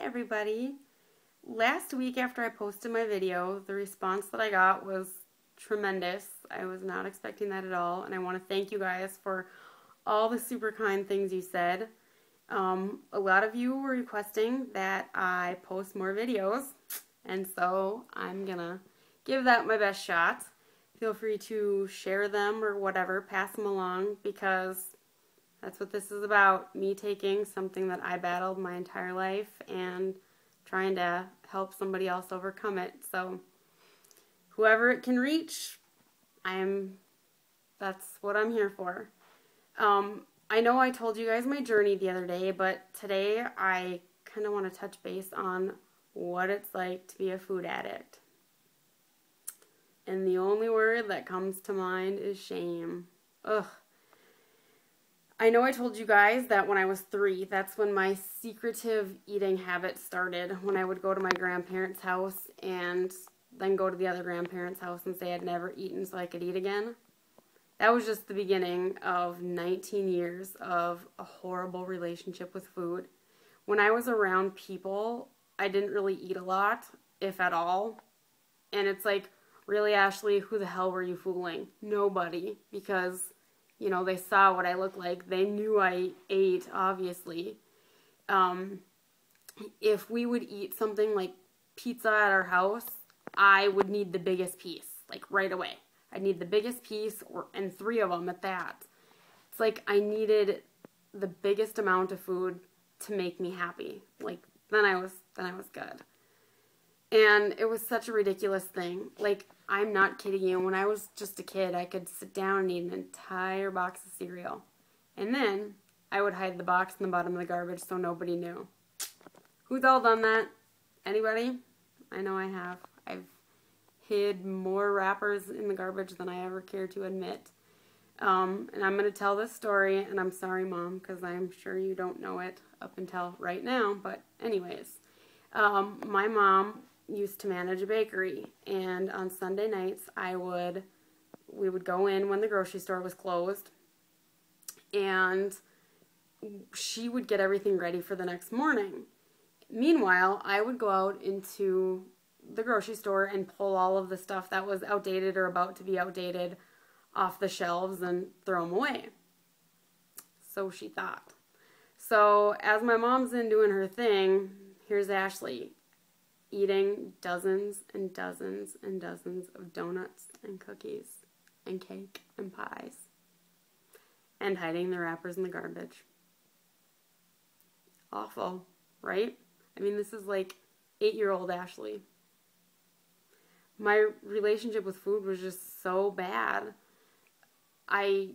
everybody. Last week after I posted my video, the response that I got was tremendous. I was not expecting that at all, and I want to thank you guys for all the super kind things you said. A lot of you were requesting that I post more videos, and so I'm gonna give that my best shot. Feel free to share them or whatever, pass them along, because that's what this is about. Me taking something that I battled my entire life and trying to help somebody else overcome it. So whoever it can reach, that's what I'm here for. I know I told you guys my journey the other day, but today I kind of want to touch base on what it's like to be a food addict. And the only word that comes to mind is shame. Ugh. I know I told you guys that when I was 3, that's when my secretive eating habit started. When I would go to my grandparents' house and then go to the other grandparents' house and say I'd never eaten so I could eat again. That was just the beginning of 19 years of a horrible relationship with food. When I was around people, I didn't really eat a lot, if at all. And it's like, really, Ashley, who the hell were you fooling? Nobody. Because, you know, they saw what I looked like. They knew I ate, obviously. If we would eat something like pizza at our house, I would need the biggest piece, like right away. I'd need the biggest piece, and 3 of them at that. It's like I needed the biggest amount of food to make me happy. Like, then I was good. And it was such a ridiculous thing. Like, I'm not kidding you. When I was just a kid, I could sit down and eat an entire box of cereal. And then I would hide the box in the bottom of the garbage so nobody knew. Who's all done that? Anybody? I know I have. I've hid more wrappers in the garbage than I ever care to admit. And I'm going to tell this story, and I'm sorry, Mom, because I'm sure you don't know it up until right now. But anyways, my mom used to manage a bakery, and on Sunday nights we would go in when the grocery store was closed, and she would get everything ready for the next morning. Meanwhile, I would go out into the grocery store and pull all of the stuff that was outdated or about to be outdated off the shelves and throw them away. So she thought. So as my mom's in doing her thing, here's Ashley eating dozens and dozens and dozens of donuts and cookies and cake and pies and hiding the wrappers in the garbage. Awful, right? I mean, this is like 8-year-old Ashley. My relationship with food was just so bad. I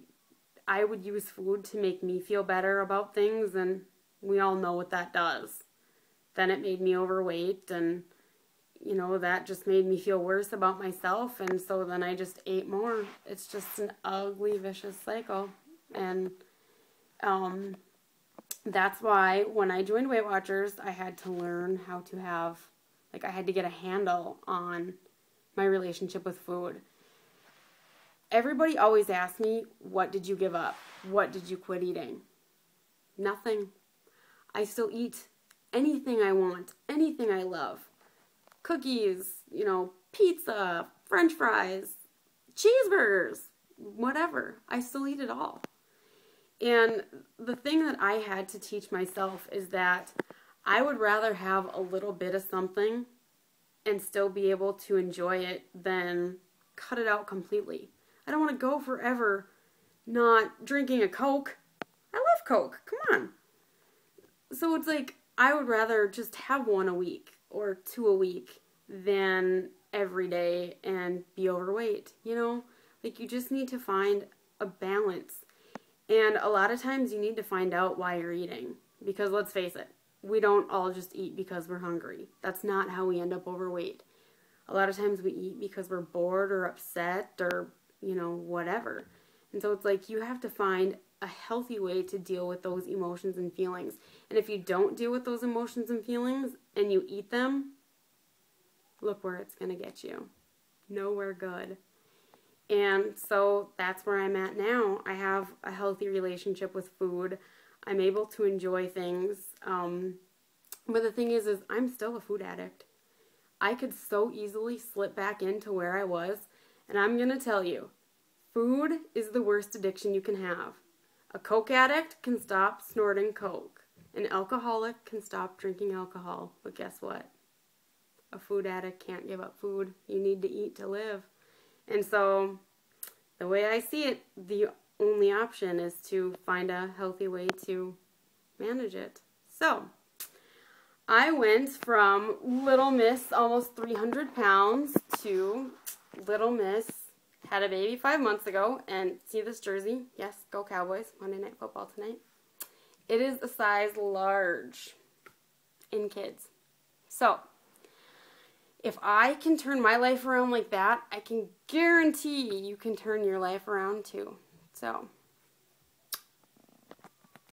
would use food to make me feel better about things, and we all know what that does. Then it made me overweight, and, you know, that just made me feel worse about myself, and so then I just ate more. It's just an ugly, vicious cycle. And that's why when I joined Weight Watchers, I had to learn how to I had to get a handle on my relationship with food. Everybody always asks me, what did you give up? What did you quit eating? Nothing. I still eat anything I want, anything I love. Cookies, you know, pizza, French fries, cheeseburgers, whatever. I still eat it all. And the thing that I had to teach myself is that I would rather have a little bit of something and still be able to enjoy it than cut it out completely. I don't want to go forever not drinking a Coke. I love Coke. Come on. So it's like, I would rather just have 1 a week or 2 a week than every day and be overweight, you know? Like, you just need to find a balance. And a lot of times you need to find out why you're eating. Because let's face it, we don't all just eat because we're hungry. That's not how we end up overweight. A lot of times we eat because we're bored or upset or, you know, whatever. And so it's like you have to find a healthy way to deal with those emotions and feelings. And if you don't deal with those emotions and feelings and you eat them, look where it's going to get you. Nowhere good. And so that's where I'm at now. I have a healthy relationship with food. I'm able to enjoy things But the thing is I'm still a food addict. I could so easily slip back into where I was. And I'm going to tell you, food is the worst addiction you can have. A Coke addict can stop snorting Coke. An alcoholic can stop drinking alcohol. But guess what? A food addict can't give up food. You need to eat to live. And so the way I see it, the only option is to find a healthy way to manage it. So I went from Little Miss, almost 300 pounds, to Little Miss, had a baby 5 months ago, and see this jersey? Yes, go Cowboys, Monday Night Football tonight. It is a size large in kids. So if I can turn my life around like that, I can guarantee you can turn your life around too. So